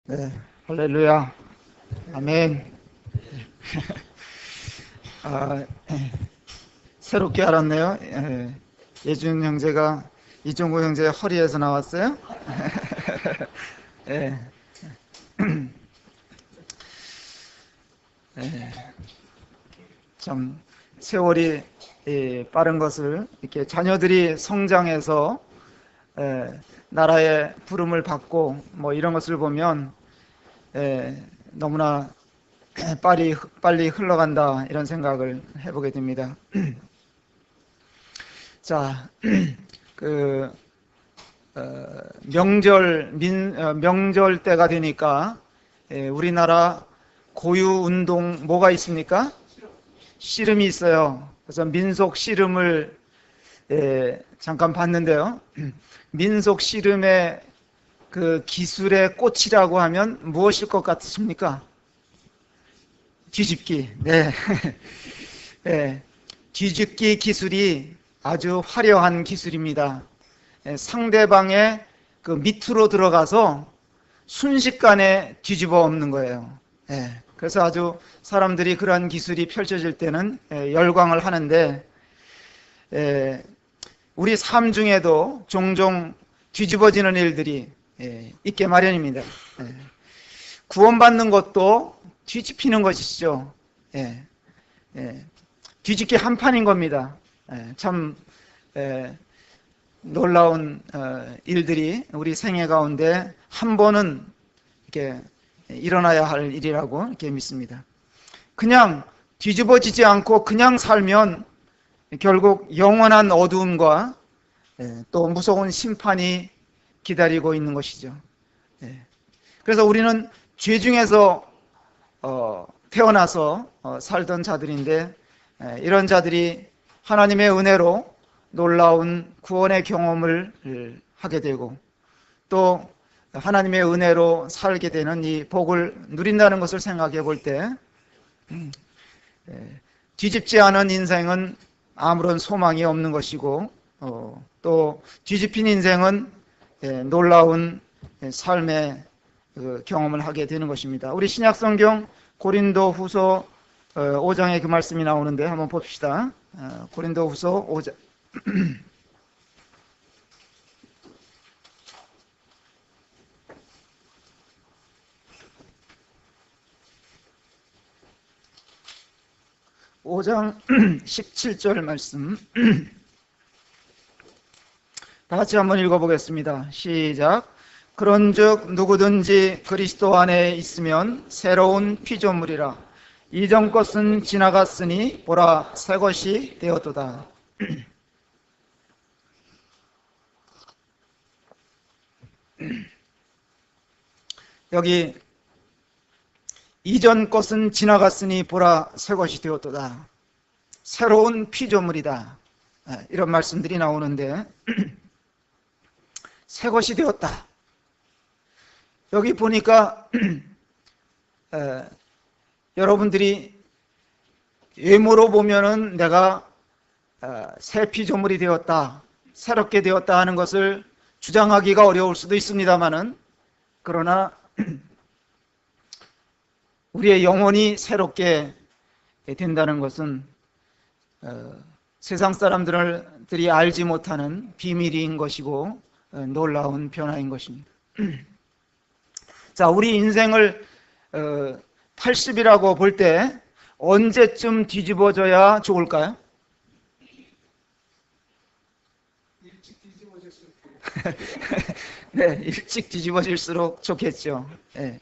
네, 할렐루야, 아멘. 아, 새롭게 알았네요. 예준 형제가 이종구 형제 허리에서 나왔어요. 예, 참 세월이 빠른 것을 이렇게 자녀들이 성장해서 나라의 부름을 받고 뭐 이런 것을 보면 너무나 빨리 흘러간다 이런 생각을 해보게 됩니다. 자, 그 명절 때가 되니까 우리나라 고유 운동 뭐가 있습니까? 씨름이 있어요. 그래서 민속 씨름을 잠깐 봤는데요. 민속 씨름의 그 기술의 꽃이라고 하면 무엇일 것 같으십니까? 뒤집기. 네. 네. 뒤집기 기술이 아주 화려한 기술입니다. 상대방의 그 밑으로 들어가서 순식간에 뒤집어 엎는 거예요. 그래서 아주 사람들이 그러한 기술이 펼쳐질 때는 열광을 하는데, 우리 삶 중에도 종종 뒤집어지는 일들이 있게 마련입니다. 구원받는 것도 뒤집히는 것이죠. 뒤집기 한판인 겁니다. 참 놀라운 일들이 우리 생애 가운데 한 번은 이렇게 일어나야 할 일이라고 이렇게 믿습니다. 그냥 뒤집어지지 않고 그냥 살면 결국 영원한 어두움과 또 무서운 심판이 기다리고 있는 것이죠. 그래서 우리는 죄 중에서 태어나서 살던 자들인데, 이런 자들이 하나님의 은혜로 놀라운 구원의 경험을 하게 되고 또 하나님의 은혜로 살게 되는 이 복을 누린다는 것을 생각해 볼 때, 뒤집지 않은 인생은 아무런 소망이 없는 것이고, 또 뒤집힌 인생은 놀라운 삶의 그 경험을 하게 되는 것입니다. 우리 신약성경 고린도 후서 5장에 그 말씀이 나오는데 한번 봅시다. 고린도 후서 5장. 5장 17절 말씀 다 같이 한번 읽어보겠습니다. 시작. 그런즉 누구든지 그리스도 안에 있으면 새로운 피조물이라. 이전 것은 지나갔으니 보라 새 것이 되었도다. 여기 이전 것은 지나갔으니 보라 새 것이 되었도다. 새로운 피조물이다. 이런 말씀들이 나오는데 새 것이 되었다. 여기 보니까 여러분들이 외모로 보면은 내가 새 피조물이 되었다, 새롭게 되었다 하는 것을 주장하기가 어려울 수도 있습니다만은, 그러나 우리의 영혼이 새롭게 된다는 것은 세상 사람들이 알지 못하는 비밀인 것이고 놀라운 변화인 것입니다. 자, 우리 인생을 80이라고 볼 때 언제쯤 뒤집어져야 좋을까요? 일찍 뒤집어질수록 네, 일찍 뒤집어질수록 좋겠죠. 네.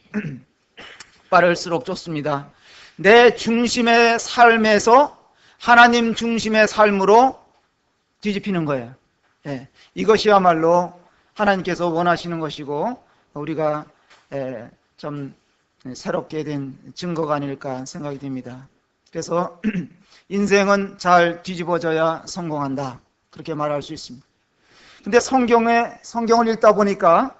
빠를수록 좋습니다. 내 중심의 삶에서 하나님 중심의 삶으로 뒤집히는 거예요. 네, 이것이야말로 하나님께서 원하시는 것이고 우리가 좀 새롭게 된 증거가 아닐까 생각이 됩니다. 그래서 인생은 잘 뒤집어져야 성공한다, 그렇게 말할 수 있습니다. 근데 성경을 읽다 보니까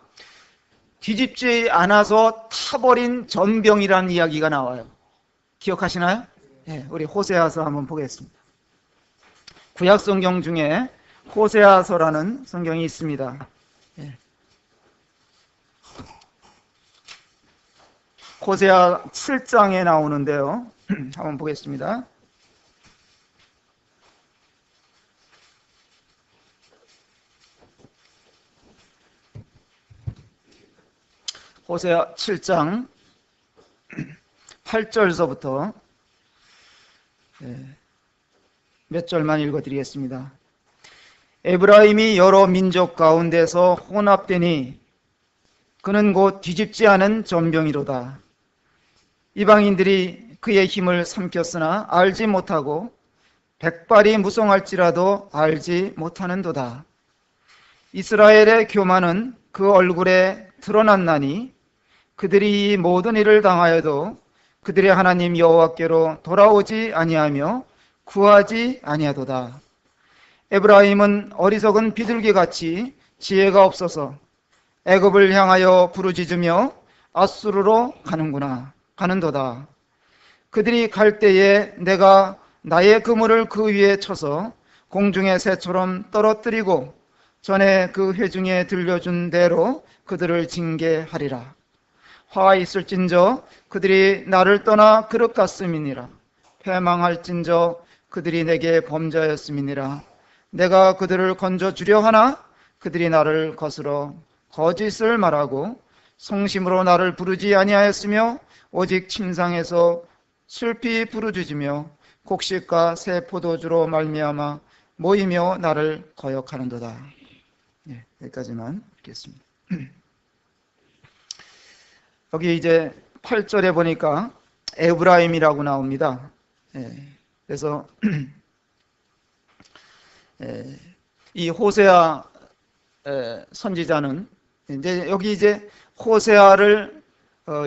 뒤집지 않아서 타버린 전병이라는 이야기가 나와요. 기억하시나요? 네, 우리 호세아서 한번 보겠습니다. 구약 성경 중에 호세아서라는 성경이 있습니다. 네. 호세아 7장에 나오는데요. 한번 보겠습니다. 호세아 7장 8절서부터 몇 절만 읽어드리겠습니다. 에브라임이 여러 민족 가운데서 혼합되니 그는 곧 뒤집지 않은 전병이로다. 이방인들이 그의 힘을 삼켰으나 알지 못하고 백발이 무성할지라도 알지 못하는도다. 이스라엘의 교만은 그 얼굴에 드러났나니 그들이 이 모든 일을 당하여도 그들의 하나님 여호와께로 돌아오지 아니하며 구하지 아니하도다. 에브라임은 어리석은 비둘기같이 지혜가 없어서 애굽을 향하여 부르짖으며 아수르로 가는도다. 그들이 갈 때에 내가 나의 그물을 그 위에 쳐서 공중의 새처럼 떨어뜨리고 전에 그 회중에 들려준 대로 그들을 징계하리라. 화 있을진저 그들이 나를 떠나 그릇 같음이니라. 패망할진저 그들이 내게 범죄하였음이니라. 내가 그들을 건져주려 하나 그들이 나를 거스러 거짓을 말하고 성심으로 나를 부르지 아니하였으며 오직 침상에서 슬피 부르짖으며 곡식과 새 포도주로 말미암아 모이며 나를 거역하는도다. 여기까지만 읽겠습니다. 여기 이제 8절에 보니까 에브라임이라고 나옵니다. 그래서 이 호세아 선지자는 이제 여기 이제 호세아를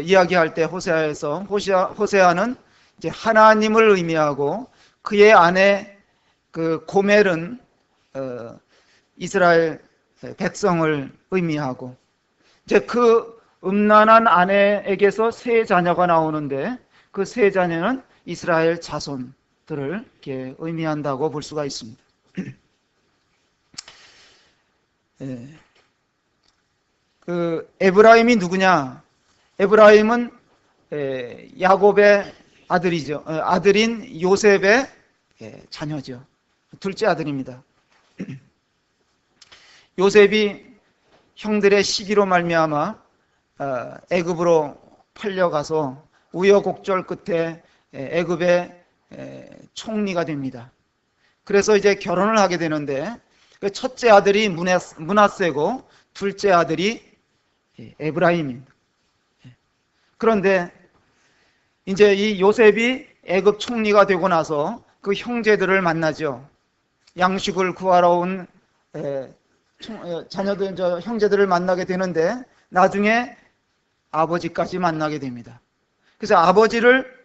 이야기할 때 호세아는 이제 하나님을 의미하고 그의 아내 그 고멜은 이스라엘 백성을 의미하고 이제 그 음란한 아내에게서 세 자녀가 나오는데 그 세 자녀는 이스라엘 자손들을 이렇게 의미한다고 볼 수가 있습니다. 그 에브라임이 누구냐? 에브라임은 야곱의 아들이죠. 아들인 요셉의 자녀죠. 둘째 아들입니다. 요셉이 형들의 시기로 말미암아 애굽으로 팔려가서 우여곡절 끝에 애굽의 총리가 됩니다. 그래서 이제 결혼을 하게 되는데 그 첫째 아들이 므낫세고 둘째 아들이 에브라임입니다. 그런데 이제 이 요셉이 애굽 총리가 되고 나서 그 형제들을 만나죠. 양식을 구하러 온 형제들을 만나게 되는데 나중에 아버지까지 만나게 됩니다. 그래서 아버지를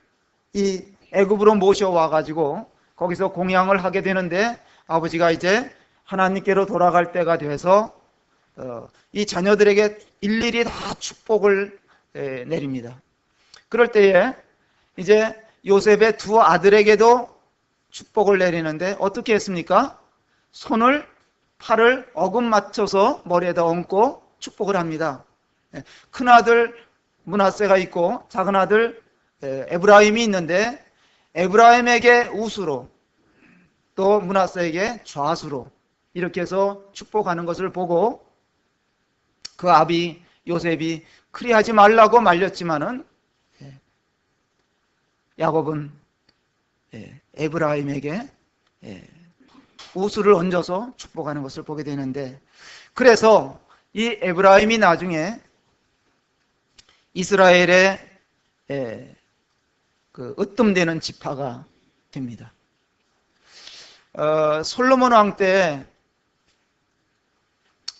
이 애굽으로 모셔와 가지고 거기서 공양을 하게 되는데 아버지가 이제 하나님께로 돌아갈 때가 돼서 이 자녀들에게 일일이 다 축복을 내립니다. 그럴 때에 이제 요셉의 두 아들에게도 축복을 내리는데 어떻게 했습니까? 손을 팔을 어금 맞춰서 머리에다 얹고 축복을 합니다. 큰 아들 므낫세가 있고 작은 아들 에브라임이 있는데 에브라임에게 우수로 또 므낫세에게 좌수로 이렇게 해서 축복하는 것을 보고 그 아비 요셉이 그리하지 말라고 말렸지만은 야곱은 에브라임에게 우수를 얹어서 축복하는 것을 보게 되는데 그래서 이 에브라임이 나중에 이스라엘의 그 으뜸되는 지파가 됩니다. 솔로몬 왕 때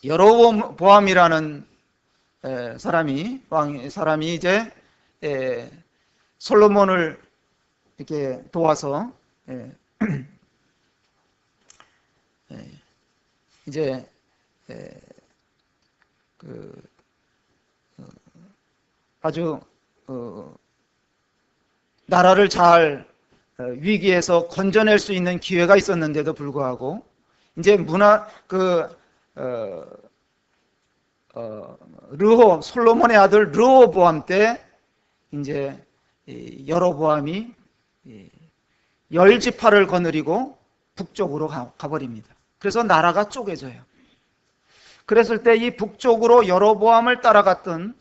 여로보암이라는 사람이 이제 솔로몬을 이렇게 도와서 이제 아주 나라를 잘 위기에서 건져낼 수 있는 기회가 있었는데도 불구하고 이제 솔로몬의 아들 르호보암 때 이제 여로보암이 열 지파를 거느리고 북쪽으로 가버립니다. 그래서 나라가 쪼개져요. 그랬을 때 이 북쪽으로 여로보암을 따라갔던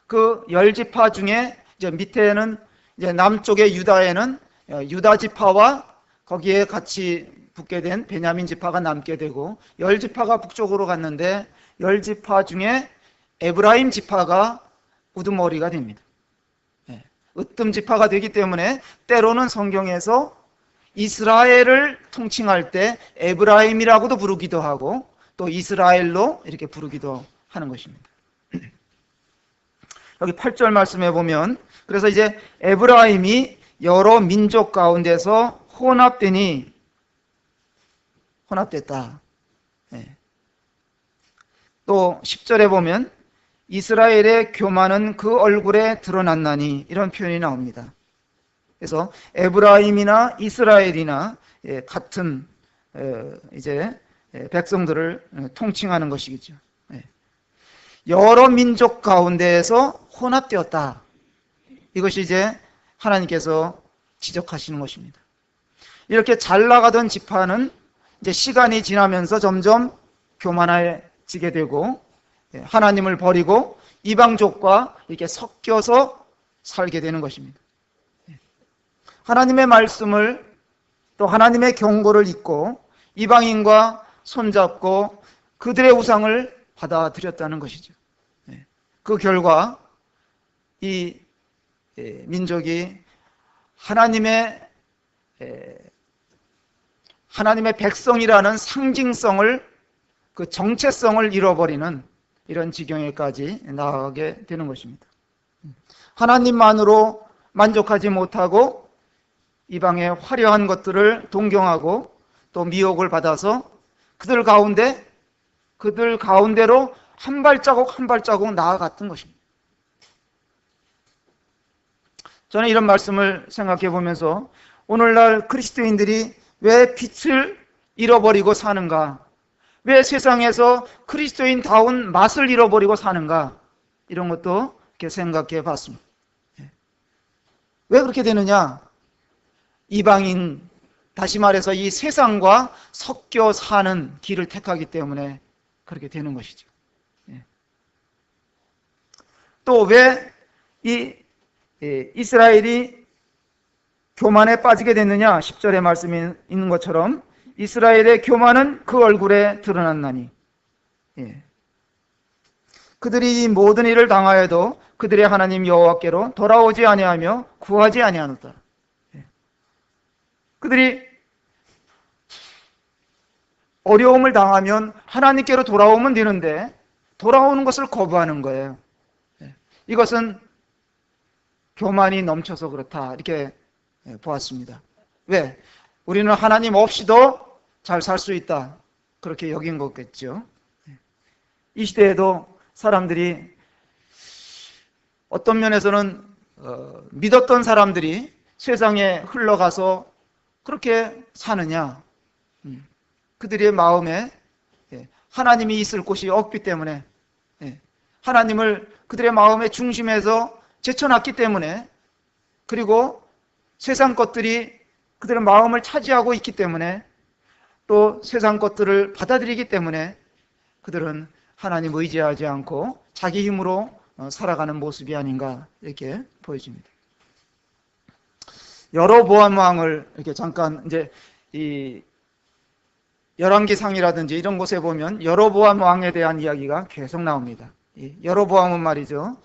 그 열 지파 중에 이제 밑에는 이제 남쪽의 유다에는 유다 지파와 거기에 같이 붙게 된 베냐민 지파가 남게 되고 열 지파가 북쪽으로 갔는데 열 지파 중에 에브라임 지파가 우두머리가 됩니다. 으뜸 지파가 되기 때문에 때로는 성경에서 이스라엘을 통칭할 때 에브라임이라고도 부르기도 하고 또 이스라엘로 이렇게 부르기도 하는 것입니다. 여기 8절 말씀해 보면 그래서 이제 에브라임이 여러 민족 가운데서 혼합됐다. 또 10절에 보면 이스라엘의 교만은 그 얼굴에 드러났나니 이런 표현이 나옵니다. 그래서 에브라임이나 이스라엘이나 같은 이제 백성들을 통칭하는 것이겠죠. 여러 민족 가운데에서 혼합되었다. 이것이 이제 하나님께서 지적하시는 것입니다. 이렇게 잘 나가던 지파는 이제 시간이 지나면서 점점 교만해지게 되고 하나님을 버리고 이방족과 이렇게 섞여서 살게 되는 것입니다. 하나님의 말씀을 또 하나님의 경고를 잊고 이방인과 손잡고 그들의 우상을 받아들였다는 것이죠. 그 결과 이 민족이 하나님의 백성이라는 상징성을 그 정체성을 잃어버리는 이런 지경에까지 나아가게 되는 것입니다. 하나님만으로 만족하지 못하고 이방의 화려한 것들을 동경하고 또 미혹을 받아서 그들 가운데로 한 발자국 나아갔던 것입니다. 저는 이런 말씀을 생각해 보면서 오늘날 그리스도인들이 왜 빛을 잃어버리고 사는가? 왜 세상에서 그리스도인다운 맛을 잃어버리고 사는가? 이런 것도 이렇게 생각해 봤습니다. 왜 그렇게 되느냐? 이방인, 다시 말해서 이 세상과 섞여 사는 길을 택하기 때문에 그렇게 되는 것이죠. 또 왜 이 이스라엘이 교만에 빠지게 됐느냐? 10절의 말씀이 있는 것처럼 이스라엘의 교만은 그 얼굴에 드러났나니 그들이 이 모든 일을 당하여도 그들의 하나님 여호와께로 돌아오지 아니하며 구하지 아니하노라. 그들이 어려움을 당하면 하나님께로 돌아오면 되는데 돌아오는 것을 거부하는 거예요. 이것은 교만이 넘쳐서 그렇다 이렇게 보았습니다. 왜? 우리는 하나님 없이도 잘 살 수 있다 그렇게 여긴 거겠죠. 이 시대에도 사람들이 어떤 면에서는 믿었던 사람들이 세상에 흘러가서 그렇게 사느냐? 그들의 마음에 하나님이 있을 곳이 없기 때문에 하나님을 그들의 마음의 중심에서 제쳐놨기 때문에 그리고 세상 것들이 그들의 마음을 차지하고 있기 때문에 또 세상 것들을 받아들이기 때문에 그들은 하나님 의지하지 않고 자기 힘으로 살아가는 모습이 아닌가 이렇게 보여집니다. 여로보암 왕을 이렇게 잠깐 이제 이 열왕기상이라든지 이런 곳에 보면 여로보암 왕에 대한 이야기가 계속 나옵니다. 이 여로보암은 말이죠.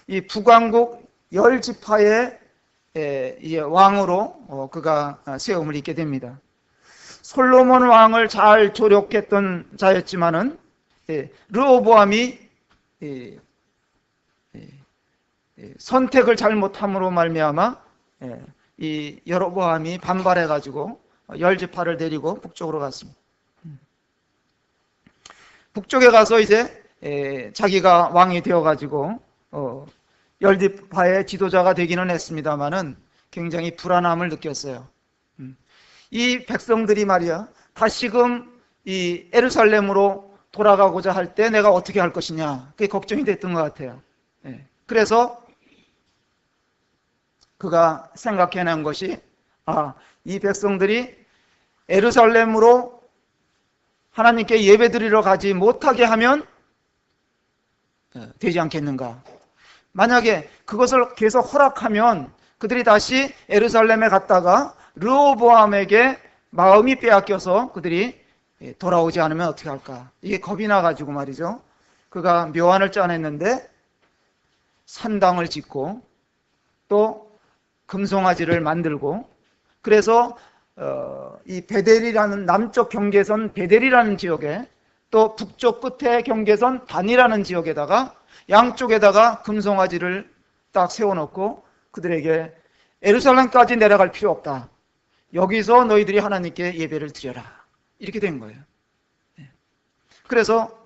이 북왕국 열 지파의 왕으로 그가 세움을 입게 됩니다. 솔로몬 왕을 잘 조력했던 자였지만은 르호보암이 선택을 잘못함으로 말미암아 이 여로보암이 반발해 가지고 열 지파를 데리고 북쪽으로 갔습니다. 북쪽에 가서 이제 자기가 왕이 되어 가지고 열 지파의 지도자가 되기는 했습니다만은 굉장히 불안함을 느꼈어요. 이 백성들이 말이야 다시금 이 예루살렘으로 돌아가고자 할 때 내가 어떻게 할 것이냐 그게 걱정이 됐던 것 같아요. 그래서 그가 생각해낸 것이 이 백성들이 예루살렘으로 하나님께 예배드리러 가지 못하게 하면 되지 않겠는가. 만약에 그것을 계속 허락하면 그들이 다시 예루살렘에 갔다가 르호보암에게 마음이 빼앗겨서 그들이 돌아오지 않으면 어떻게 할까. 이게 겁이 나가지고 말이죠. 그가 묘안을 짜냈는데 산당을 짓고 또 금송아지를 만들고, 그래서 이 베델이라는 남쪽 경계선 베델이라는 지역에 또 북쪽 끝에 경계선 단이라는 지역에다가 양쪽에다가 금송아지를 딱 세워놓고 그들에게 예루살렘까지 내려갈 필요 없다. 여기서 너희들이 하나님께 예배를 드려라. 이렇게 된 거예요. 그래서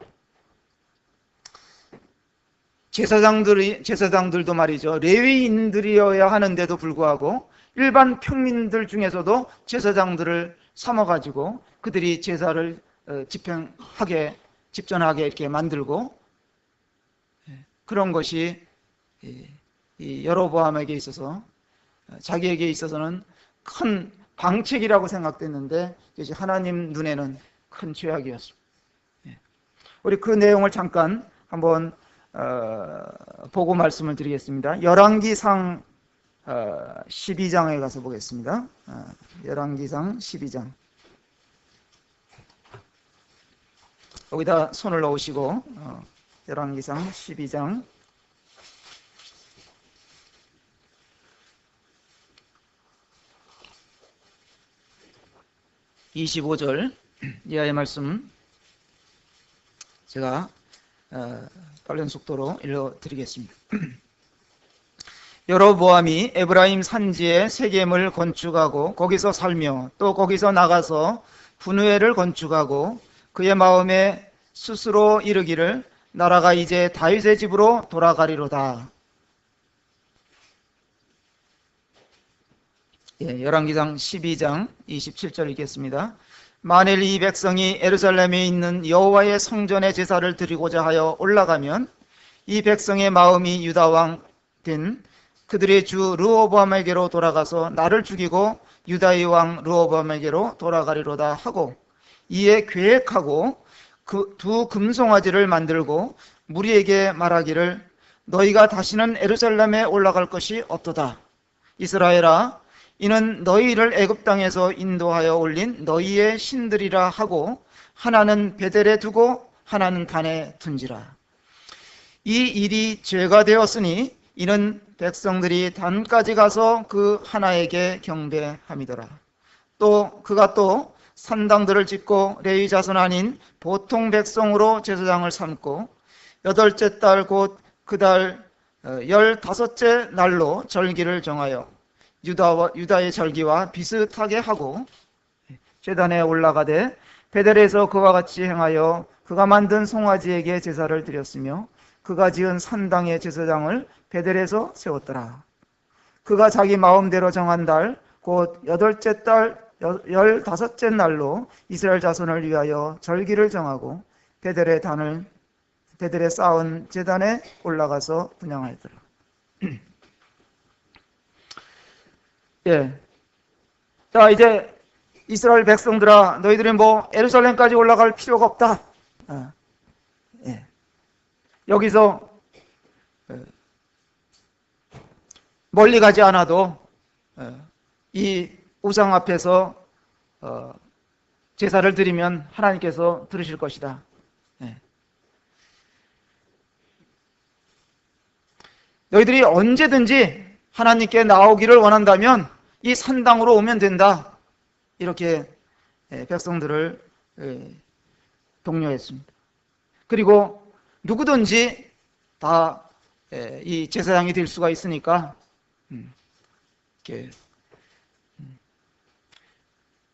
제사장들도 말이죠. 레위인들이어야 하는데도 불구하고 일반 평민들 중에서도 제사장들을 삼아가지고 그들이 제사를 집전하게 이렇게 만들고, 그런 것이 이 여로보암에게 있어서, 자기에게 있어서는 큰 방책이라고 생각됐는데 이제 하나님 눈에는 큰 죄악이었습니다. 우리 그 내용을 잠깐 한번 보고 말씀을 드리겠습니다. 열왕기상 12장에 가서 보겠습니다. 열왕기상 12장. 여기다 손을 넣으시고 열왕기상 12장 25절 이하의 말씀 제가 빠른 속도로 읽어드리겠습니다. 여로보암이 에브라임 산지에 세겜을 건축하고 거기서 살며 또 거기서 나가서 분우엘을 건축하고 그의 마음에 스스로 이르기를 나라가 이제 다윗의 집으로 돌아가리로다. 열왕기상 12장 27절 읽겠습니다. 만일 이 백성이 예루살렘에 있는 여호와의 성전에 제사를 드리고자 하여 올라가면 이 백성의 마음이 유다왕 된 그들의 주 르호보암에게로 돌아가서 나를 죽이고 유다의 왕 르호보암에게로 돌아가리로다 하고, 이에 계획하고 그 두 금송아지를 만들고 무리에게 말하기를 너희가 다시는 예루살렘에 올라갈 것이 없도다. 이스라엘아, 이는 너희를 애굽 땅에서 인도하여 올린 너희의 신들이라 하고 하나는 베델에 두고 하나는 단에 둔지라. 이 일이 죄가 되었으니 이는 백성들이 단까지 가서 그 하나에게 경배함이더라. 또 그가 또 산당들을 짓고 레위 자손 아닌 보통 백성으로 제사장을 삼고 여덟째 달 곧 그 달 15째 날로 절기를 정하여 유다의 절기와 비슷하게 하고 제단에 올라가되 베델에서 그와 같이 행하여 그가 만든 송아지에게 제사를 드렸으며 그가 지은 산당의 제사장을 베델에서 세웠더라. 그가 자기 마음대로 정한 달 곧 8째 달 15째 날로 이스라엘 자손을 위하여 절기를 정하고 베델에 쌓은 제단에 올라가서 분향하였더라. 자, 이제 이스라엘 백성들아, 너희들이 예루살렘까지 올라갈 필요가 없다. 여기서 멀리 가지 않아도 이 우상 앞에서 제사를 드리면 하나님께서 들으실 것이다. 너희들이 언제든지 하나님께 나오기를 원한다면 이 산당으로 오면 된다. 이렇게 백성들을 독려했습니다. 그리고 누구든지 다 이 제사장이 될 수가 있으니까 이렇게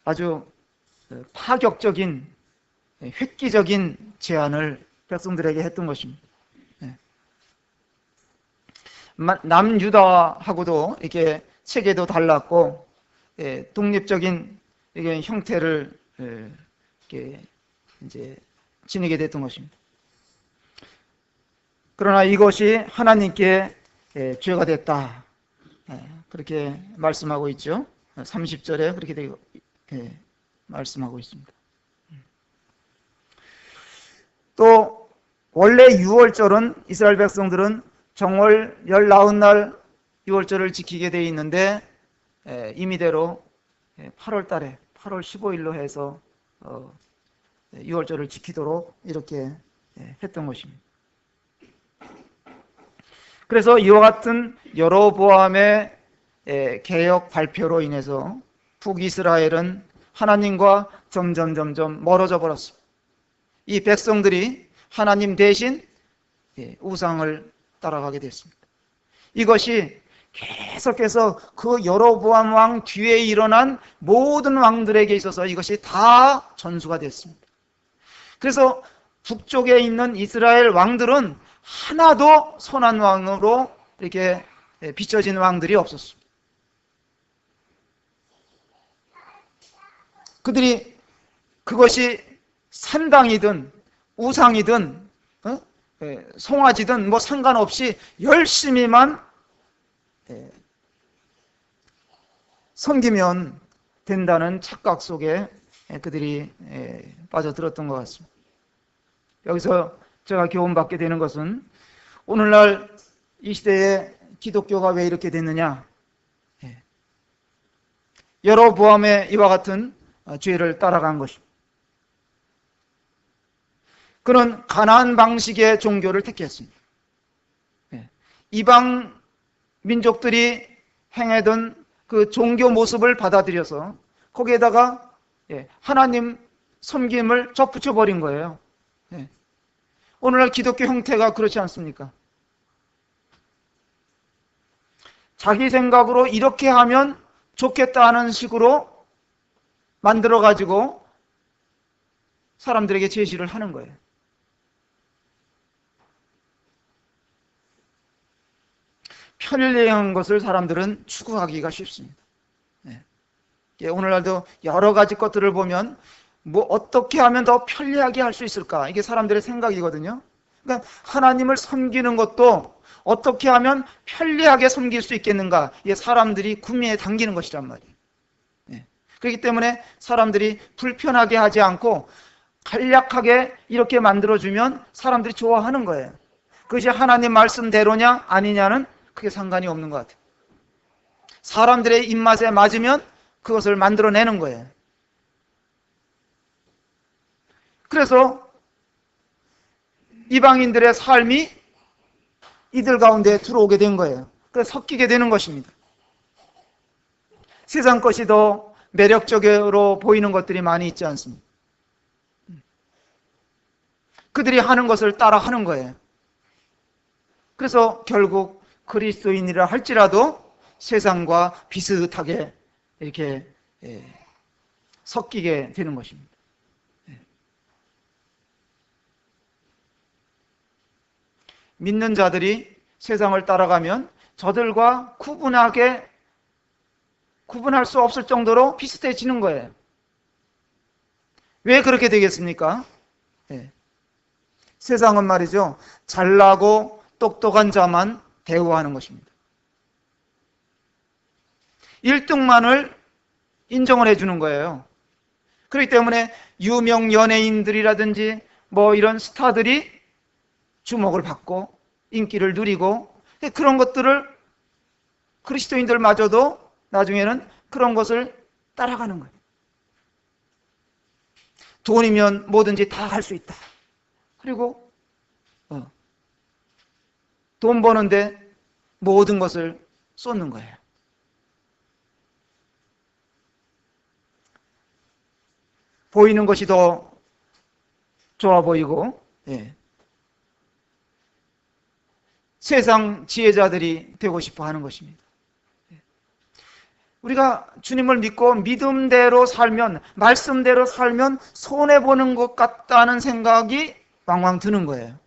아주 파격적인 획기적인 제안을 백성들에게 했던 것입니다. 남유다하고도 이렇게 체계도 달랐고 독립적인 형태를 이렇게 이제 지니게 됐던 것입니다. 그러나 이것이 하나님께 죄가 됐다. 그렇게 말씀하고 있죠. 30절에 그렇게 되고, 말씀하고 있습니다. 또 원래 유월절은 이스라엘 백성들은 정월 19날 유월절을 지키게 되어 있는데 임의대로 8월 달에 8월 15일로 해서 유월절을 지키도록 이렇게 했던 것입니다. 그래서 이와 같은 여로보암의 개혁 발표로 인해서 북이스라엘은 하나님과 점점 멀어져 버렸습니다. 이 백성들이 하나님 대신 우상을 따라가게 됐습니다. 이것이 계속해서 그 여로보암 왕 뒤에 일어난 모든 왕들에게 있어서 이것이 다 전수가 됐습니다. 그래서 북쪽에 있는 이스라엘 왕들은 하나도 선한 왕으로 이렇게 비춰진 왕들이 없었습니다. 그들이 그것이 산당이든 우상이든 송아지든 뭐 상관없이 열심히만 섬기면 된다는 착각 속에 그들이 빠져들었던 것 같습니다. 여기서 제가 교훈받게 되는 것은 오늘날 이 시대에 기독교가 왜 이렇게 됐느냐, 여로보암의 이와 같은 죄를 따라간 것입니다. 그는 가나안 방식의 종교를 택했습니다. 이방 민족들이 행하던 그 종교 모습을 받아들여서 거기에다가 하나님 섬김을 접붙여 버린 거예요. 오늘날 기독교 형태가 그렇지 않습니까? 자기 생각으로 이렇게 하면 좋겠다 하는 식으로 만들어 가지고 사람들에게 제시를 하는 거예요. 편리한 것을 사람들은 추구하기가 쉽습니다. 오늘날도 여러 가지 것들을 보면 뭐 어떻게 하면 더 편리하게 할 수 있을까? 이게 사람들의 생각이거든요. 그러니까 하나님을 섬기는 것도 어떻게 하면 편리하게 섬길 수 있겠는가? 이게 사람들이 구미에 당기는 것이란 말이에요. 그렇기 때문에 사람들이 불편하게 하지 않고 간략하게 이렇게 만들어주면 사람들이 좋아하는 거예요. 그것이 하나님 말씀대로냐 아니냐는 크게 상관이 없는 것 같아요. 사람들의 입맛에 맞으면 그것을 만들어내는 거예요. 그래서 이방인들의 삶이 이들 가운데 들어오게 된 거예요. 그래서 섞이게 되는 것입니다. 세상 것이 더 매력적으로 보이는 것들이 많이 있지 않습니까? 그들이 하는 것을 따라 하는 거예요. 그래서 결국 그리스도인이라 할지라도 세상과 비슷하게 이렇게 섞이게 되는 것입니다. 믿는 자들이 세상을 따라가면 저들과 구분할 수 없을 정도로 비슷해지는 거예요. 왜 그렇게 되겠습니까? 세상은 말이죠, 잘나고 똑똑한 자만 대우하는 것입니다. 1등만을 인정을 해주는 거예요. 그렇기 때문에 유명 연예인들이라든지 뭐 이런 스타들이 주목을 받고 인기를 누리고 그런 것들을 그리스도인들마저도 나중에는 그런 것을 따라가는 거예요. 돈이면 뭐든지 다 할 수 있다. 그리고 돈 버는데 모든 것을 쏟는 거예요. 보이는 것이 더 좋아 보이고 세상 지혜자들이 되고 싶어 하는 것입니다. 우리가 주님을 믿고 믿음대로 살면, 말씀대로 살면 손해보는 것 같다는 생각이 왕왕 드는 거예요.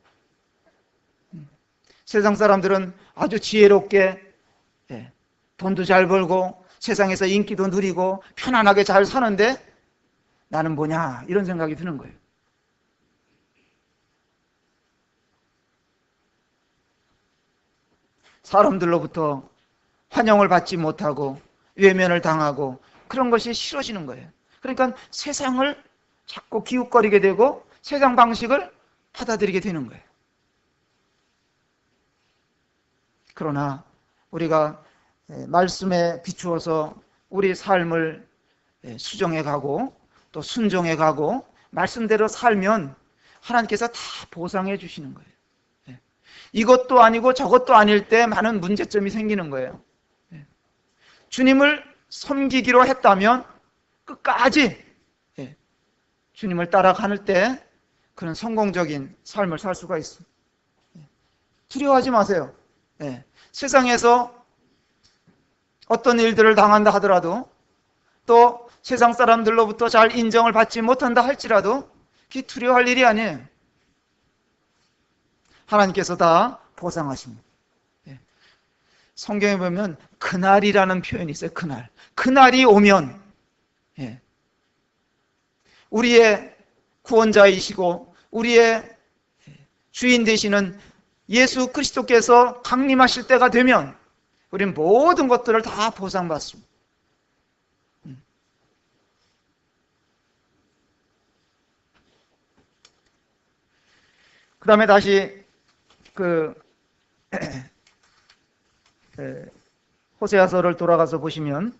세상 사람들은 아주 지혜롭게 돈도 잘 벌고 세상에서 인기도 누리고 편안하게 잘 사는데 나는 뭐냐 이런 생각이 드는 거예요. 사람들로부터 환영을 받지 못하고 외면을 당하고 그런 것이 싫어지는 거예요. 그러니까 세상을 자꾸 기웃거리게 되고 세상 방식을 받아들이게 되는 거예요. 그러나 우리가 말씀에 비추어서 우리 삶을 수정해 가고 또 순종해 가고 말씀대로 살면 하나님께서 다 보상해 주시는 거예요. 이것도 아니고 저것도 아닐 때 많은 문제점이 생기는 거예요. 주님을 섬기기로 했다면 끝까지 주님을 따라갈 때 그런 성공적인 삶을 살 수가 있습니다. 두려워하지 마세요. 세상에서 어떤 일들을 당한다 하더라도 또 세상 사람들로부터 잘 인정을 받지 못한다 할지라도 그게 두려워할 일이 아니에요. 하나님께서 다 보상하십니다. 성경에 보면 그날이라는 표현이 있어요. 그날이 오면 우리의 구원자이시고 우리의 주인 되시는 예수 그리스도께서 강림하실 때가 되면 우리는 모든 것들을 다 보상받습니다. 그 다음에 다시 호세아서를 돌아가서 보시면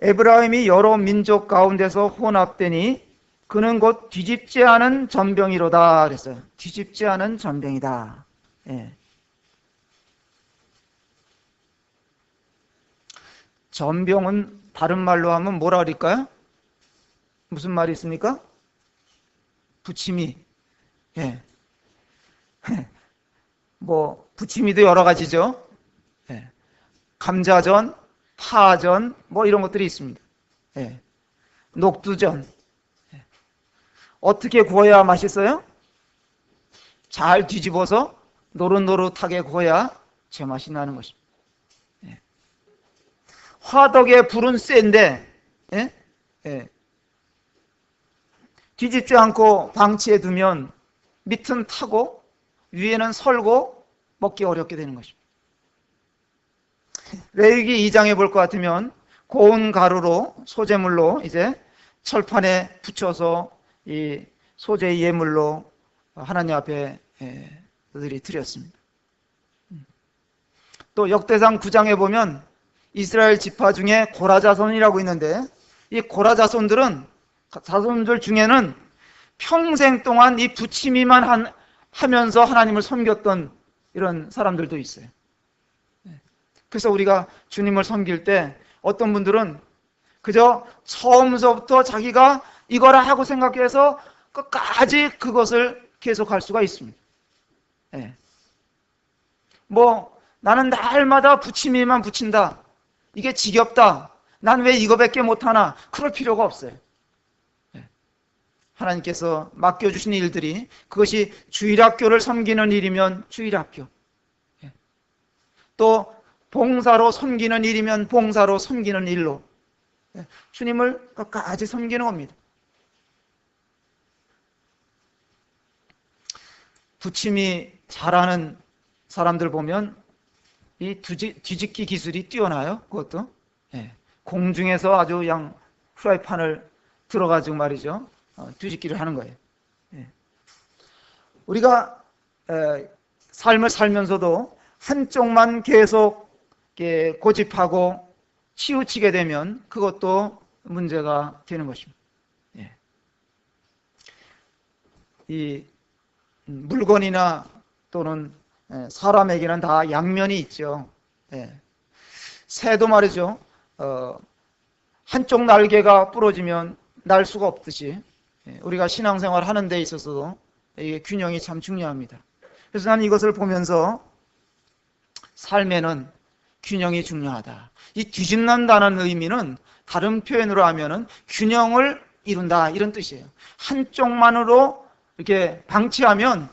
에브라임이 여러 민족 가운데서 혼합되니 그는 곧 뒤집지 않은 전병이로다 그랬어요. 뒤집지 않은 전병이다. 전병은 다른 말로 하면 뭐라 그럴까요? 무슨 말이 있습니까? 부침이. 뭐 부침이도 여러 가지죠. 감자전, 파전 뭐 이런 것들이 있습니다. 녹두전. 어떻게 구워야 맛있어요? 잘 뒤집어서 노릇노릇하게 구워야 제맛이 나는 것입니다. 화덕의 불은 센데 뒤집지 않고 방치해 두면 밑은 타고 위에는 설고 먹기 어렵게 되는 것입니다. 레위기 2장에 볼 것 같으면 고운 가루로 소재물로 이제 철판에 붙여서 이 소재의 예물로 하나님 앞에 그들이 드렸습니다. 또 역대상 9장에 보면 이스라엘 지파 중에 고라 자손이라고 있는데 이 고라 자손들 중에는 평생 동안 이 부치미만 하면서 하나님을 섬겼던 이런 사람들도 있어요. 그래서 우리가 주님을 섬길 때 어떤 분들은 그저 처음서부터 자기가 이거라 하고 생각해서 끝까지 그것을 계속할 수가 있습니다. 뭐 나는 날마다 부치미만 붙인다. 이게 지겹다. 난 왜 이거밖에 못하나. 그럴 필요가 없어요. 하나님께서 맡겨주신 일들이 그것이 주일학교를 섬기는 일이면 주일학교, 또 봉사로 섬기는 일이면 봉사로 섬기는 일로 주님을 끝까지 섬기는 겁니다. 부침이 잘하는 사람들 보면 이 뒤집기 기술이 뛰어나요. 그것도 공중에서 아주 그냥 프라이팬을 들어가지고 말이죠. 뒤집기를 하는 거예요. 우리가 삶을 살면서도 한쪽만 계속 고집하고 치우치게 되면 그것도 문제가 되는 것입니다. 이 물건이나 또는 사람에게는 다 양면이 있죠. 새도 말이죠. 한쪽 날개가 부러지면 날 수가 없듯이 우리가 신앙생활 하는 데 있어서도 이게 균형이 참 중요합니다. 그래서 나는 이것을 보면서 삶에는 균형이 중요하다. 이 뒤집는다는 의미는 다른 표현으로 하면은 균형을 이룬다 이런 뜻이에요. 한쪽만으로 이렇게 방치하면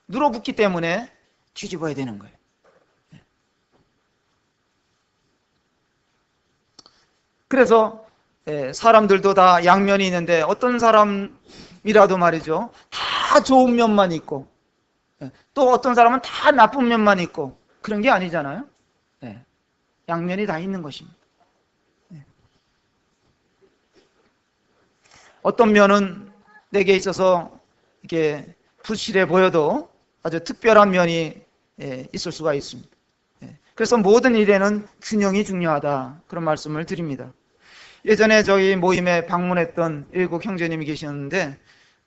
눌어붙기 때문에 뒤집어야 되는 거예요. 그래서 사람들도 다 양면이 있는데 어떤 사람이라도 말이죠. 다 좋은 면만 있고 또 어떤 사람은 다 나쁜 면만 있고 그런 게 아니잖아요. 네. 양면이 다 있는 것입니다. 네. 어떤 면은 내게 있어서 이렇게 부실해 보여도 아주 특별한 면이 있을 수가 있습니다. 그래서 모든 일에는 균형이 중요하다, 그런 말씀을 드립니다. 예전에 저희 모임에 방문했던 외국 형제님이 계셨는데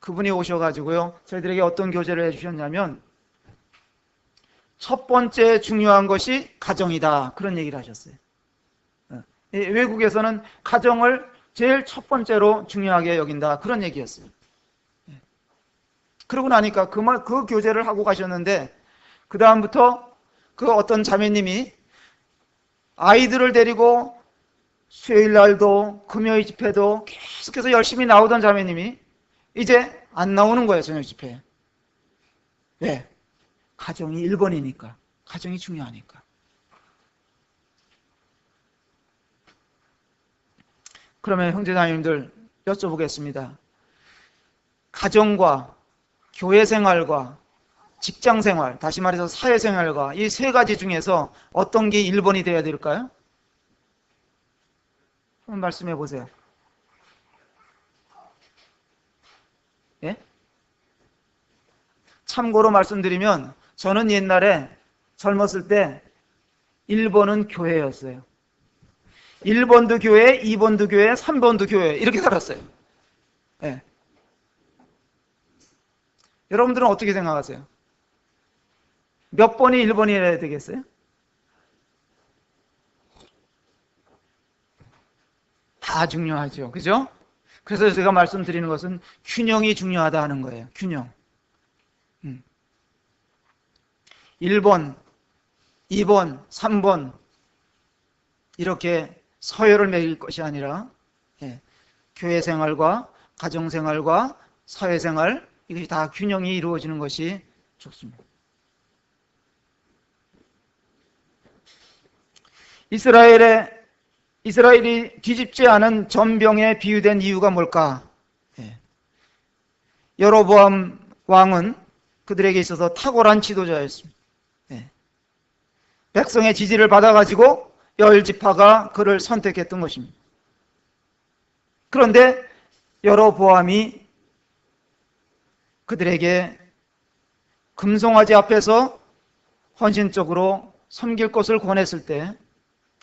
그분이 오셔가지고요, 저희들에게 어떤 교제를 해주셨냐면 첫 번째 중요한 것이 가정이다, 그런 얘기를 하셨어요. 외국에서는 가정을 제일 첫 번째로 중요하게 여긴다, 그런 얘기였어요. 그러고 나니까 그 교제를 하고 가셨는데 그 다음부터 그 어떤 자매님이 아이들을 데리고 수요일 날도 금요일 집회도 계속해서 열심히 나오던 자매님이 이제 안 나오는 거예요, 저녁 집회에. 왜? 가정이 1번이니까. 가정이 중요하니까. 그러면 형제자매님들 여쭤보겠습니다. 가정과 교회 생활과 직장 생활, 다시 말해서 사회 생활과 이 세 가지 중에서 어떤 게 1번이 돼야 될까요? 한번 말씀해 보세요. 예? 참고로 말씀드리면 저는 옛날에 젊었을 때 1번은 교회였어요. 1번도 교회, 2번도 교회, 3번도 교회, 이렇게 살았어요. 예. 여러분들은 어떻게 생각하세요? 몇 번이 1번이어야 되겠어요? 다 중요하죠. 그죠? 그래서 제가 말씀드리는 것은 균형이 중요하다 하는 거예요. 균형. 1번, 2번, 3번 이렇게 서열을 매길 것이 아니라 교회 생활과 가정 생활과 사회 생활, 이것이 다 균형이 이루어지는 것이 좋습니다. 이스라엘이 뒤집지 않은 전병에 비유된 이유가 뭘까? 여로보암 왕은 그들에게 있어서 탁월한 지도자였습니다. 백성의 지지를 받아가지고 10지파가 그를 선택했던 것입니다. 그런데 여로보암이 그들에게 금송아지 앞에서 헌신적으로 섬길 것을 권했을 때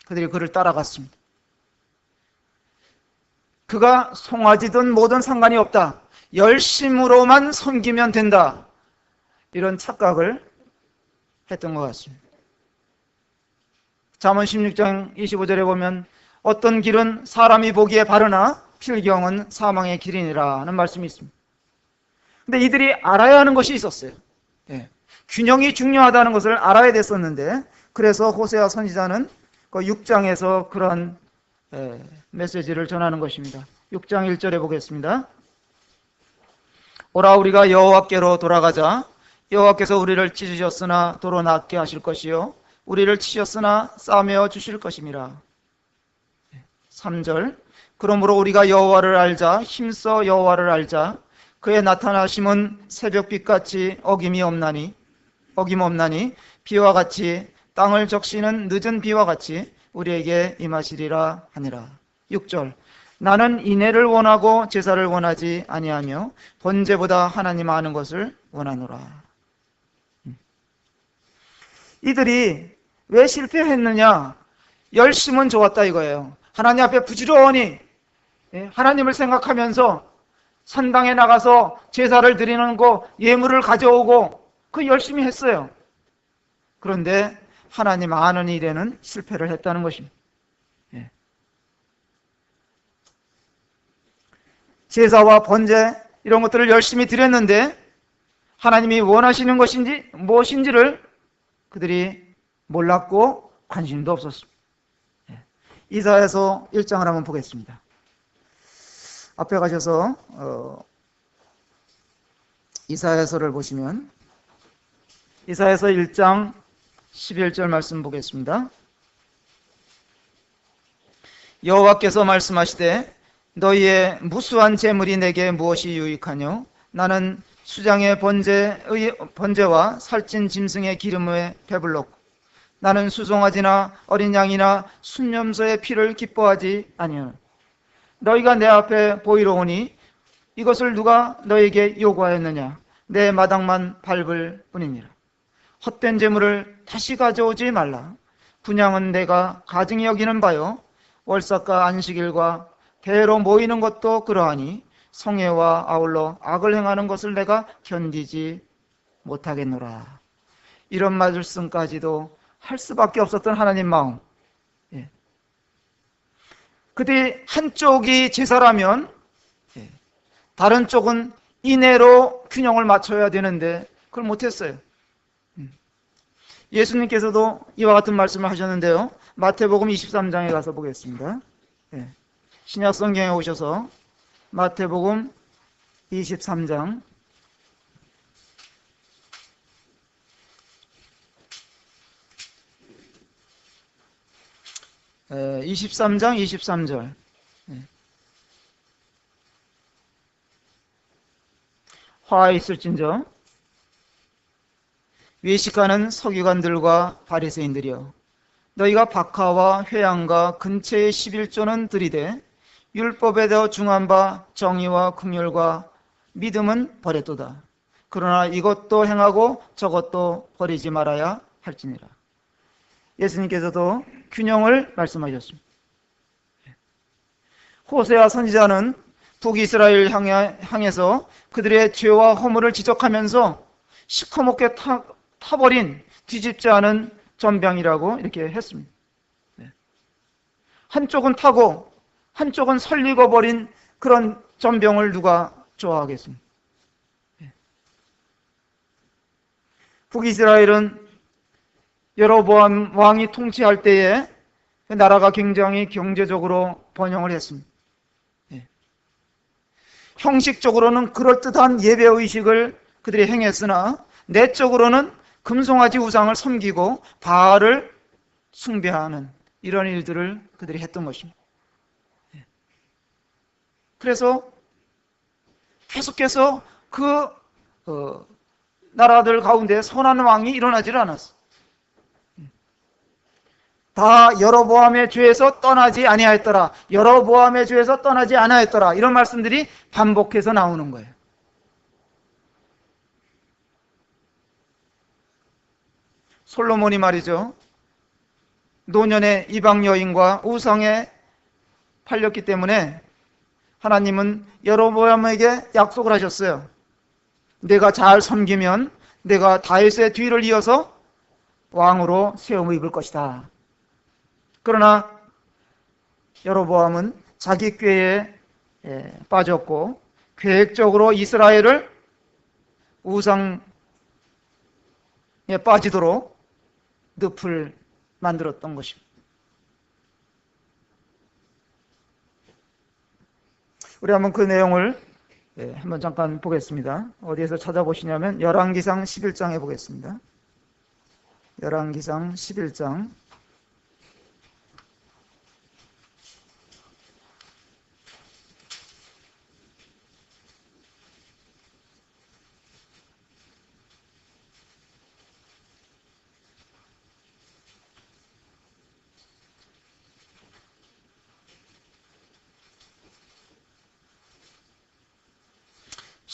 그들이 그를 따라갔습니다. 그가 송아지든 뭐든 상관이 없다, 열심으로만 섬기면 된다, 이런 착각을 했던 것 같습니다. 잠언 16장 25절에 보면 어떤 길은 사람이 보기에 바르나 필경은 사망의 길이니라 하는 말씀이 있습니다. 근데 이들이 알아야 하는 것이 있었어요. 균형이 중요하다는 것을 알아야 됐었는데, 그래서 호세아 선지자는 그 6장에서 그런 메시지를 전하는 것입니다. 6장 1절에 보겠습니다. 오라, 우리가 여호와께로 돌아가자. 여호와께서 우리를 찢으셨으나 도로 낫게 하실 것이요 우리를 치셨으나 싸매어 주실 것임이라. 3절, 그러므로 우리가 여호와를 알자. 힘써 여호와를 알자. 그의 나타나심은 새벽빛같이 어김없나니 비와 같이 땅을 적시는 늦은 비와 같이 우리에게 임하시리라 하니라. 6절, 나는 인애를 원하고 제사를 원하지 아니하며 번제보다 하나님 아는 것을 원하노라. 이들이 왜 실패했느냐? 열심은 좋았다 이거예요. 하나님 앞에 부지런히 하나님을 생각하면서 산당에 나가서 제사를 드리는 거, 예물을 가져오고 그 열심히 했어요. 그런데 하나님 아는 일에는 실패를 했다는 것입니다. 제사와 번제 이런 것들을 열심히 드렸는데 하나님이 원하시는 것인지 무엇인지를 그들이 몰랐고 관심도 없었습니다. 이사야서 1장을 한번 보겠습니다. 앞에 가셔서 이사야서를 보시면 이사야서 1장 11절 말씀 보겠습니다. 여호와께서 말씀하시되 너희의 무수한 재물이 내게 무엇이 유익하뇨? 나는 수장의 번제와 살찐 짐승의 기름에 배불렀고 나는 수송아지나 어린 양이나 순념소의 피를 기뻐하지 아니하노라. 너희가 내 앞에 보이러 오니 이것을 누가 너에게 요구하였느냐? 내 마당만 밟을 뿐이니라. 헛된 재물을 다시 가져오지 말라. 분향은 내가 가증히 여기는 바요, 월삭과 안식일과 대로 모이는 것도 그러하니 성회와 아울러 악을 행하는 것을 내가 견디지 못하겠노라. 이런 말씀까지도 할 수밖에 없었던 하나님 마음. 그들이 한쪽이 제사라면 다른 쪽은 인애로 균형을 맞춰야 되는데 그걸 못했어요. 예수님께서도 이와 같은 말씀을 하셨는데요. 마태복음 23장에 가서 보겠습니다. 신약 성경에 오셔서 마태복음 23장 23절 화 있을진저 외식하는 서기관들과 바리새인들이여, 너희가 박하와 회양과 근처의 11조는 들이되 율법에 더 중한 바 정의와 긍휼과 믿음은 버렸도다. 그러나 이것도 행하고 저것도 버리지 말아야 할지니라. 예수님께서도 균형을 말씀하셨습니다. 호세아 선지자는 북이스라엘 향해서 그들의 죄와 허물을 지적하면서 시커멓게 타버린 뒤집지 않은 전병이라고 이렇게 했습니다. 한쪽은 타고 한쪽은 설익어버린 그런 전병을 누가 좋아하겠습니까? 북이스라엘은 여로보암 왕이 통치할 때에 나라가 굉장히 경제적으로 번영을 했습니다. 형식적으로는 그럴듯한 예배의식을 그들이 행했으나 내적으로는 금송아지 우상을 섬기고 바알을 숭배하는 이런 일들을 그들이 했던 것입니다. 그래서 계속해서 그 나라들 가운데 선한 왕이 일어나질 않았어. 다 여로보암의 죄에서 떠나지 아니하였더라, 여로보암의 죄에서 떠나지 아니하였더라, 이런 말씀들이 반복해서 나오는 거예요. 솔로몬이 말이죠, 노년의 이방 여인과 우상에 팔렸기 때문에 하나님은 여로보암에게 약속을 하셨어요. 내가 잘 섬기면 내가 다윗의 뒤를 이어서 왕으로 세움을 입을 것이다. 그러나 여로보암은 자기 꾀에 빠졌고 계획적으로 이스라엘을 우상에 빠지도록 늪을 만들었던 것입니다. 우리 한번 그 내용을 한번 잠깐 보겠습니다. 어디에서 찾아보시냐면 열왕기상 11장에 보겠습니다. 열왕기상 11장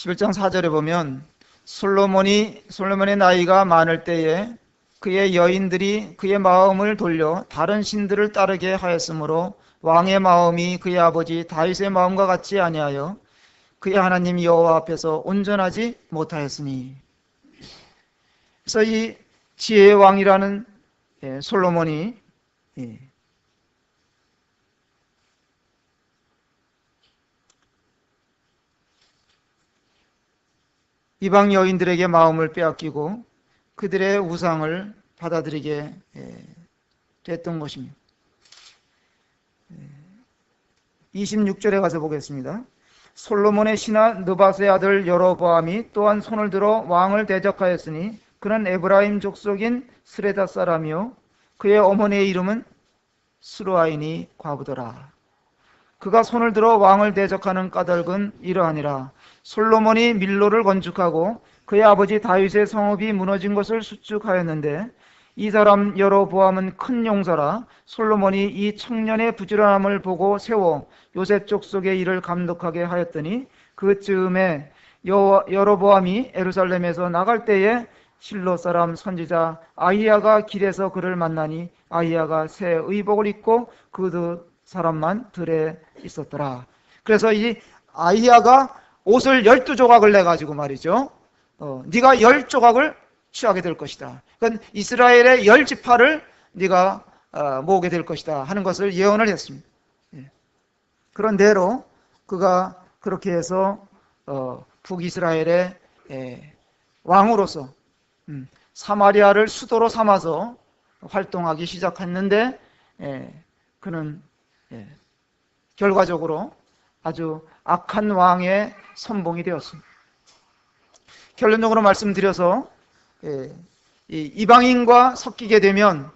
11장 4절에 보면 솔로몬의 나이가 많을 때에 그의 여인들이 그의 마음을 돌려 다른 신들을 따르게 하였으므로 왕의 마음이 그의 아버지 다윗의 마음과 같지 아니하여 그의 하나님 여호와 앞에서 온전하지 못하였으니. 그래서 이 지혜의 왕이라는 솔로몬이 이방 여인들에게 마음을 빼앗기고 그들의 우상을 받아들이게 됐던 것입니다. 26절에 가서 보겠습니다. 솔로몬의 신하 느밧의 아들 여로보암이 또한 손을 들어 왕을 대적하였으니 그는 에브라임 족속인 스레다 사람이요 그의 어머니의 이름은 스루아인이 과부더라. 그가 손을 들어 왕을 대적하는 까닭은 이러하니라. 솔로몬이 밀로를 건축하고 그의 아버지 다윗의 성읍이 무너진 것을 수축하였는데 이 사람 여로보암은 큰 용사라. 솔로몬이 이 청년의 부지런함을 보고 세워 요셉 족속의 일을 감독하게 하였더니 그쯤에 여로보암이 예루살렘에서 나갈 때에 실로 사람 선지자 아히야가 길에서 그를 만나니 아히야가 새 의복을 입고 그 두 사람만 들에 있었더라. 그래서 이 아히야가 옷을 12조각을 내가지고 말이죠, 네가 10조각을 취하게 될 것이다. 그러니까 이스라엘의 10지파를 네가 모으게 될 것이다 하는 것을 예언을 했습니다. 그런 대로 그가 그렇게 해서 북이스라엘의 왕으로서 사마리아를 수도로 삼아서 활동하기 시작했는데, 그는 결과적으로 아주 악한 왕의 선봉이 되었습니다. 결론적으로 말씀드려서 이방인과 섞이게 되면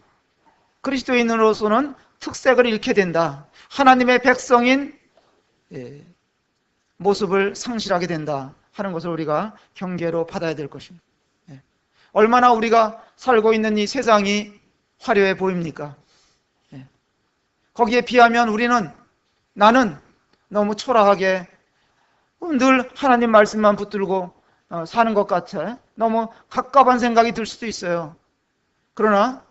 그리스도인으로서는 특색을 잃게 된다. 하나님의 백성인 모습을 상실하게 된다 하는 것을 우리가 경계로 받아야 될 것입니다. 얼마나 우리가 살고 있는 이 세상이 화려해 보입니까? 거기에 비하면 나는 너무 초라하게 늘 하나님 말씀만 붙들고 사는 것 같아 너무 갑갑한 생각이 들 수도 있어요. 그러나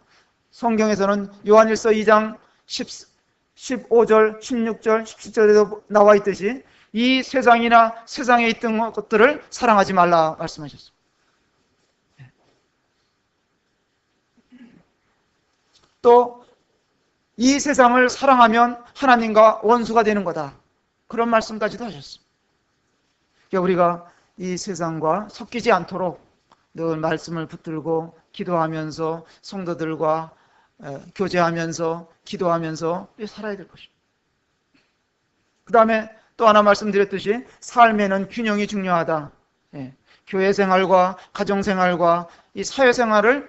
성경에서는 요한일서 2장 15절, 16절, 17절에도 나와 있듯이 이 세상이나 세상에 있던 것들을 사랑하지 말라 말씀하셨습니다. 또 이 세상을 사랑하면 하나님과 원수가 되는 거다, 그런 말씀까지도 하셨습니다. 그러니까 우리가 이 세상과 섞이지 않도록 늘 말씀을 붙들고 기도하면서 성도들과 교제하면서 기도하면서 살아야 될 것입니다. 그 다음에 또 하나 말씀드렸듯이 삶에는 균형이 중요하다. 교회 생활과 가정 생활과 이 사회 생활을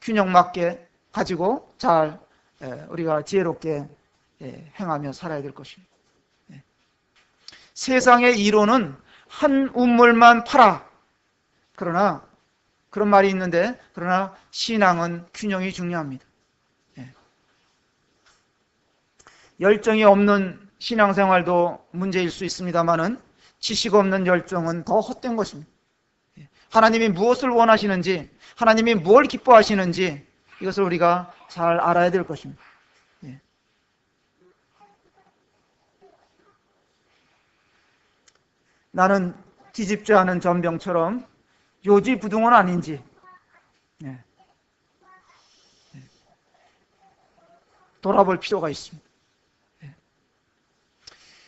균형 맞게 가지고 잘 우리가 지혜롭게 행하며 살아야 될 것입니다. 세상의 이론은 한 우물만 팔아. 그러나 그런 말이 있는데, 그러나 신앙은 균형이 중요합니다. 열정이 없는 신앙생활도 문제일 수 있습니다만은 지식 없는 열정은 더 헛된 것입니다. 하나님이 무엇을 원하시는지, 하나님이 뭘 기뻐하시는지 이것을 우리가 잘 알아야 될 것입니다. 나는 뒤집지 않은 전병처럼 요지부동은 아닌지 돌아볼 필요가 있습니다.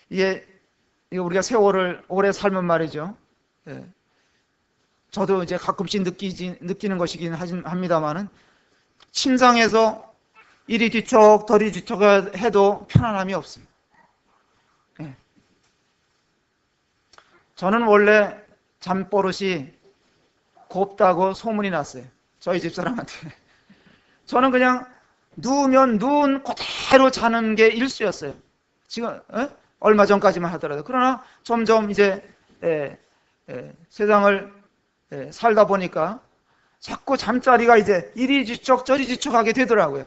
이게 우리가 세월을 오래 살면 말이죠, 저도 이제 가끔씩 느끼는 것이긴 합니다만은 침상에서 이리 뒤척 저리 뒤척 해도 편안함이 없습니다. 저는 원래 잠버릇이 곱다고 소문이 났어요, 저희 집사람한테. 저는 그냥 누우면 눈 그대로 자는 게 일수였어요, 지금 얼마 전까지만 하더라도. 그러나 점점 이제 세상을 살다 보니까 자꾸 잠자리가 이제 이리 뒤척 저리 뒤척하게 되더라고요.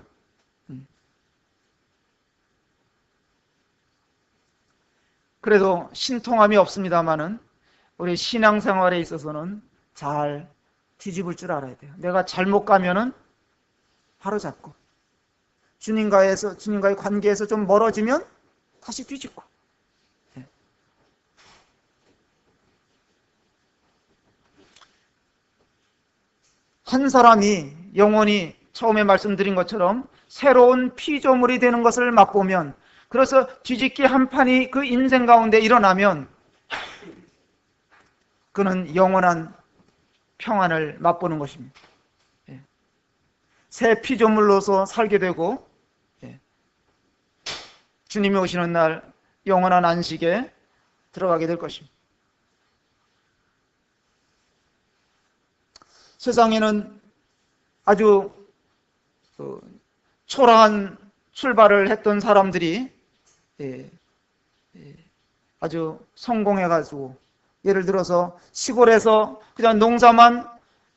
그래도 신통함이 없습니다만은 우리 신앙생활에 있어서는 잘 뒤집을 줄 알아야 돼요. 내가 잘못 가면은 바로 잡고, 주님과의 관계에서 좀 멀어지면 다시 뒤집고. 한 사람이 영원히 처음에 말씀드린 것처럼 새로운 피조물이 되는 것을 맛보면, 그래서 뒤집기 한 판이 그 인생 가운데 일어나면 그는 영원한 평안을 맛보는 것입니다. 새 피조물로서 살게 되고 주님이 오시는 날 영원한 안식에 들어가게 될 것입니다. 세상에는 아주 초라한 출발을 했던 사람들이 아주 성공해가지고, 예를 들어서 시골에서 그냥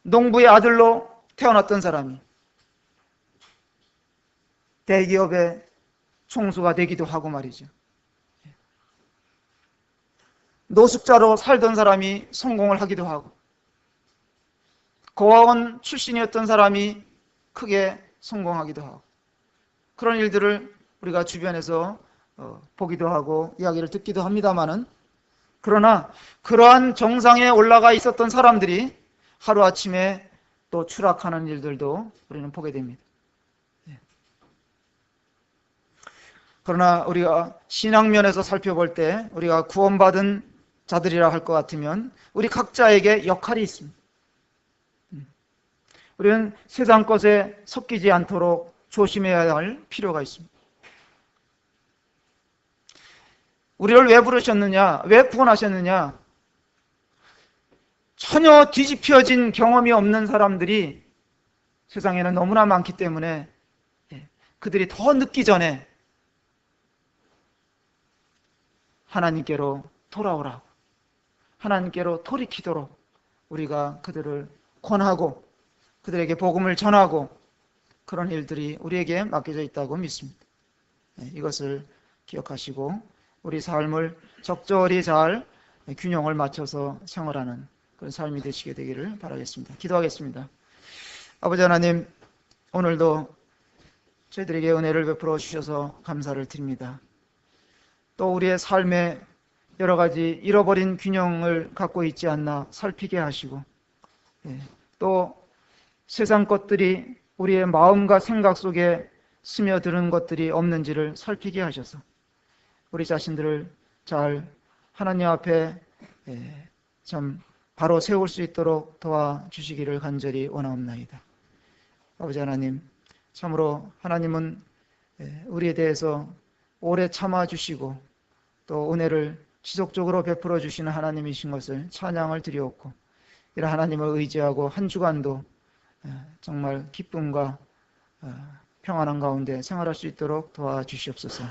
농부의 아들로 태어났던 사람이 대기업의 총수가 되기도 하고 말이죠. 노숙자로 살던 사람이 성공을 하기도 하고, 고아원 출신이었던 사람이 크게 성공하기도 하고, 그런 일들을 우리가 주변에서 보기도 하고 이야기를 듣기도 합니다마는, 그러나 그러한 정상에 올라가 있었던 사람들이 하루아침에 또 추락하는 일들도 우리는 보게 됩니다. 그러나 우리가 신앙면에서 살펴볼 때 우리가 구원받은 자들이라 할 것 같으면 우리 각자에게 역할이 있습니다. 우리는 세상 것에 섞이지 않도록 조심해야 할 필요가 있습니다. 우리를 왜 부르셨느냐? 왜 구원하셨느냐? 전혀 뒤집혀진 경험이 없는 사람들이 세상에는 너무나 많기 때문에 그들이 더 늦기 전에 하나님께로 돌아오라고, 하나님께로 돌이키도록 우리가 그들을 권하고 그들에게 복음을 전하고, 그런 일들이 우리에게 맡겨져 있다고 믿습니다. 이것을 기억하시고 우리 삶을 적절히 잘 균형을 맞춰서 생활하는 그런 삶이 되시게 되기를 바라겠습니다. 기도하겠습니다. 아버지 하나님, 오늘도 저희들에게 은혜를 베풀어 주셔서 감사를 드립니다. 또 우리의 삶에 여러 가지 잃어버린 균형을 갖고 있지 않나 살피게 하시고, 또 세상 것들이 우리의 마음과 생각 속에 스며드는 것들이 없는지를 살피게 하셔서 우리 자신들을 잘 하나님 앞에 참 바로 세울 수 있도록 도와주시기를 간절히 원하옵나이다. 아버지 하나님, 참으로 하나님은 우리에 대해서 오래 참아주시고 또 은혜를 지속적으로 베풀어 주시는 하나님이신 것을 찬양을 드리옵고, 이런 하나님을 의지하고 한 주간도 정말 기쁨과 평안한 가운데 생활할 수 있도록 도와주시옵소서.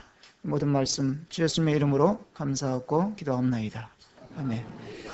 모든 말씀 주 예수님의 이름으로 감사하고 기도하옵나이다. 아멘.